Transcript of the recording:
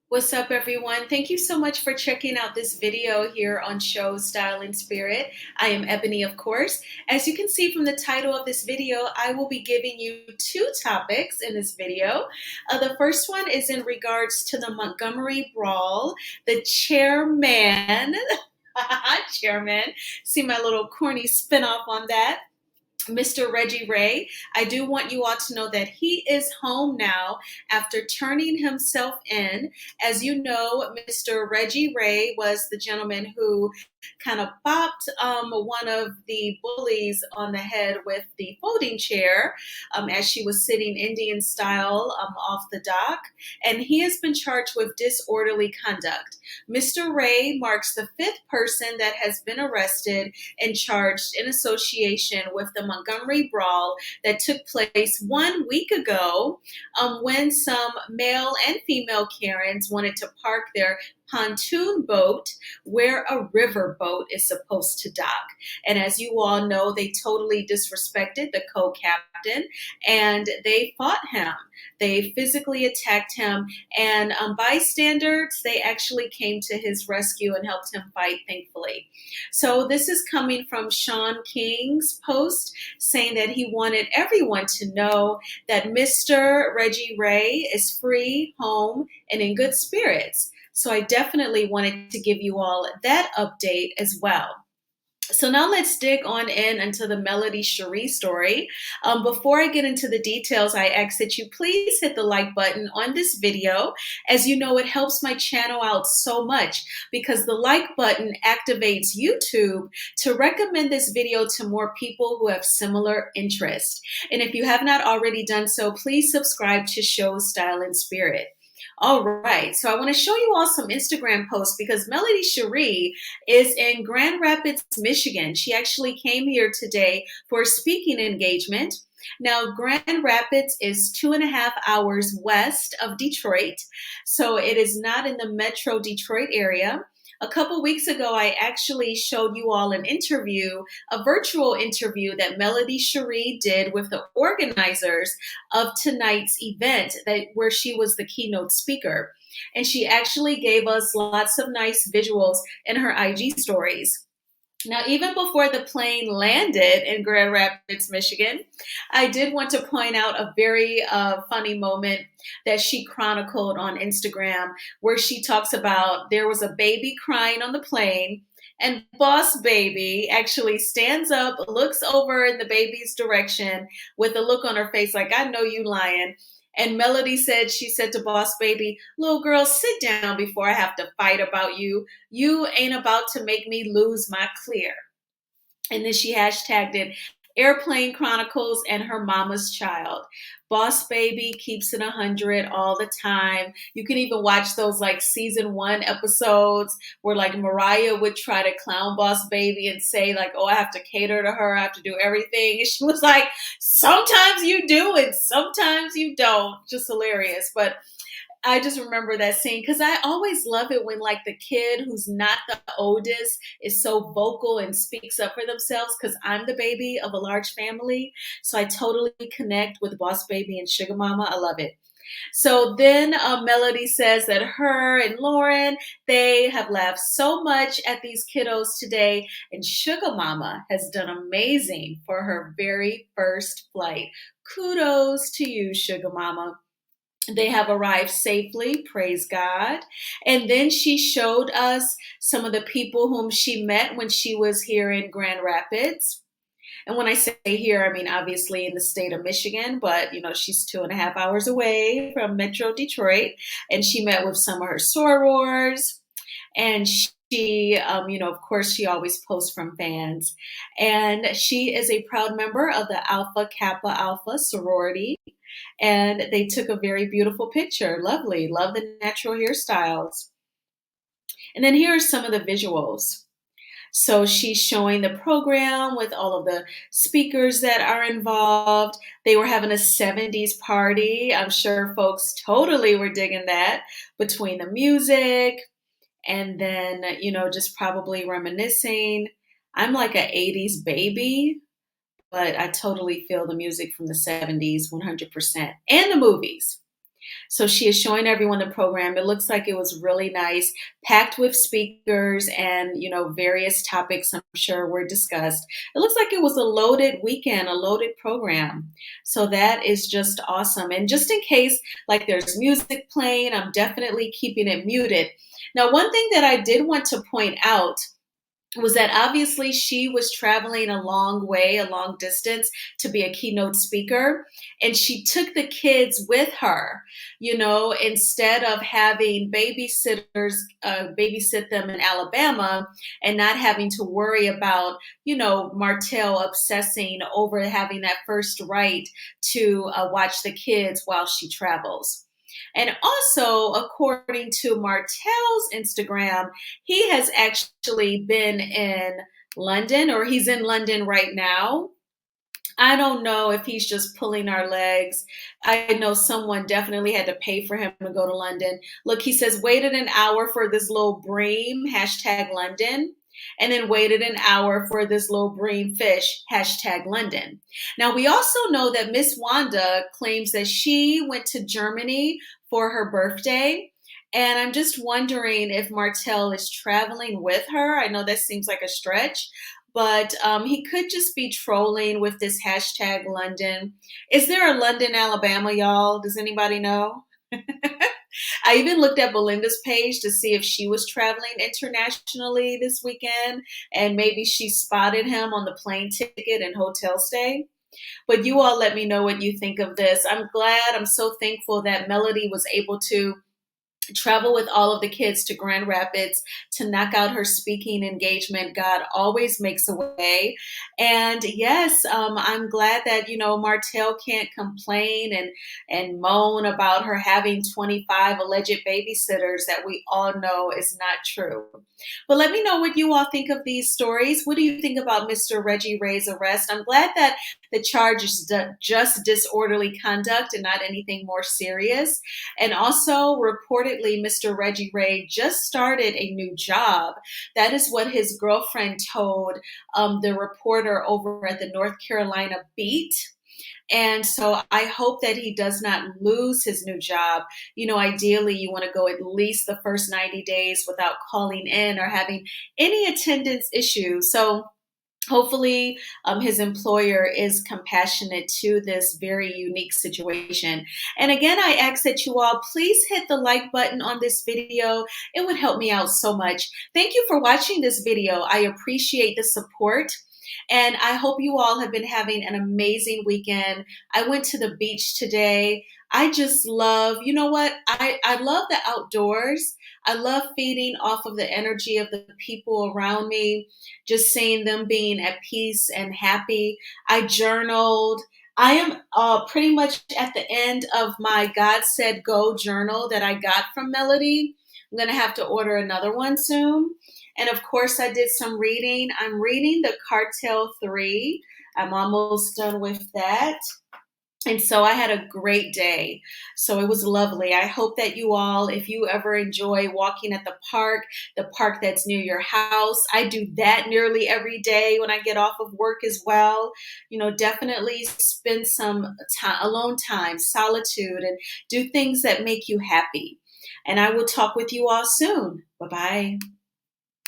What's up, everyone? Thank you so much for checking out this video here on Show Style and Spirit. I am Ebony, of course. As you can see from the title of this video, I will be giving you two topics in this video. The first one is in regards to the Montgomery Brawl, the chairman, chairman, see my little corny spinoff on that. Mr. Reggie Ray. I do want you all to know that he is home now after turning himself in. As you know, Mr. Reggie Ray was the gentleman who kind of bopped one of the bullies on the head with the folding chair as she was sitting Indian style off the dock. And he has been charged with disorderly conduct. Mr. Ray marks the fifth person that has been arrested and charged in association with the Montgomery Brawl that took place 1 week ago when some male and female Karens wanted to park their pontoon boat where a river boat is supposed to dock. And as you all know, they totally disrespected the co-captain and they fought him. They physically attacked him, and bystanders, they actually came to his rescue and helped him fight, thankfully. So this is coming from Sean King's post saying that he wanted everyone to know that Mr. Reggie Ray is free, home, and in good spirits. So I definitely wanted to give you all that update as well. So now let's dig on in into the Melody Cherie story. Before I get into the details, I ask that you please hit the like button on this video. As you know, it helps my channel out so much because the like button activates YouTube to recommend this video to more people who have similar interests. And if you have not already done so, please subscribe to Show Style and Spirit. All right, so I want to show you all some Instagram posts because Melody Cherie is in Grand Rapids, Michigan. She actually came here today for a speaking engagement. Now, Grand Rapids is 2.5 hours west of Detroit, so it is not in the metro Detroit area. A couple weeks ago, I actually showed you all an interview, a virtual interview that Melody Cherie did with the organizers of tonight's event where she was the keynote speaker. And she actually gave us lots of nice visuals in her IG stories. Now, even before the plane landed in Grand Rapids, Michigan, I did want to point out a very funny moment that she chronicled on Instagram where she talks about there was a baby crying on the plane and Boss Baby actually stands up, looks over in the baby's direction with a look on her face like, I know you lying. And Melody said, she said to Boss Baby, little girl, sit down before I have to fight about you. You ain't about to make me lose my clear. And then she hashtagged it Airplane Chronicles and Her Mama's Child. Boss Baby keeps it 100 all the time. You can even watch those like season 1 episodes where like Mariah would try to clown Boss Baby and say like, oh, I have to cater to her. I have to do everything. And she was like, sometimes you do and sometimes you don't. Just hilarious. But I just remember that scene because I always love it when like the kid who's not the oldest is so vocal and speaks up for themselves because I'm the baby of a large family. So I totally connect with Boss Baby and Sugar Mama. I love it. So then Melody says that her and Lauren, they have laughed so much at these kiddos today. And Sugar Mama has done amazing for her very first flight. Kudos to you, Sugar Mama. They have arrived safely, praise God. And then she showed us some of the people whom she met when she was here in Grand Rapids. And when I say here, I mean obviously in the state of Michigan, but you know, she's 2.5 hours away from Metro Detroit. And she met with some of her sorors. And she, of course, she always posts from fans. And she is a proud member of the Alpha Kappa Alpha sorority. And they took a very beautiful picture. Lovely. Love the natural hairstyles. And then here are some of the visuals. So she's showing the program with all of the speakers that are involved. They were having a 70s party. I'm sure folks totally were digging that between the music and then, just probably reminiscing. I'm like an 80s baby, but I totally feel the music from the 70s 100% and the movies. So she is showing everyone the program. It looks like it was really nice, packed with speakers and, various topics I'm sure were discussed. It looks like it was a loaded weekend, a loaded program. So that is just awesome. And just in case, like there's music playing, I'm definitely keeping it muted. Now, one thing that I did want to point out was that obviously she was traveling a long way, a long distance to be a keynote speaker. And she took the kids with her, instead of having babysitters babysit them in Alabama and not having to worry about, Martell obsessing over having that first right to watch the kids while she travels. And also, according to Martell's Instagram, he has actually been in London, or he's in London right now. I don't know if he's just pulling our legs. I know someone definitely had to pay for him to go to London. Look, he says, waited an hour for this little bream, hashtag London, and then waited an hour for this little bream fish, hashtag London. Now, we also know that Miss Wanda claims that she went to Germany for her birthday. And I'm just wondering if Martell is traveling with her. I know that seems like a stretch, but he could just be trolling with this hashtag London. Is there a London, Alabama, y'all? Does anybody know? I even looked at Belinda's page to see if she was traveling internationally this weekend, and maybe she spotted him on the plane ticket and hotel stay. But you all let me know what you think of this. I'm so thankful that Melody was able to travel with all of the kids to Grand Rapids to knock out her speaking engagement. God always makes a way. And yes, I'm glad that, Martell can't complain and moan about her having 25 alleged babysitters that we all know is not true. But let me know what you all think of these stories. What do you think about Mr. Reggie Ray's arrest? I'm glad that the charge is just disorderly conduct and not anything more serious. And also, reportedly, Mr. Reggie Ray just started a new job. That is what his girlfriend told the reporter over at the North Carolina Beat. And so I hope that he does not lose his new job. Ideally, you want to go at least the first 90 days without calling in or having any attendance issues. So hopefully, his employer is compassionate to this very unique situation. And again, I ask that you all please hit the like button on this video. It would help me out so much. Thank you for watching this video. I appreciate the support. And I hope you all have been having an amazing weekend. I went to the beach today. I just love, you know what? I love the outdoors. I love feeding off of the energy of the people around me, just seeing them being at peace and happy. I journaled. I am pretty much at the end of my God Said Go journal that I got from Melody. I'm going to have to order another one soon. And of course, I did some reading. I'm reading the Cartel 3. I'm almost done with that. And so I had a great day. So it was lovely. I hope that you all, if you ever enjoy walking at the park that's near your house, I do that nearly every day when I get off of work as well. Definitely spend some time, alone time, solitude, and do things that make you happy. And I will talk with you all soon. Bye-bye.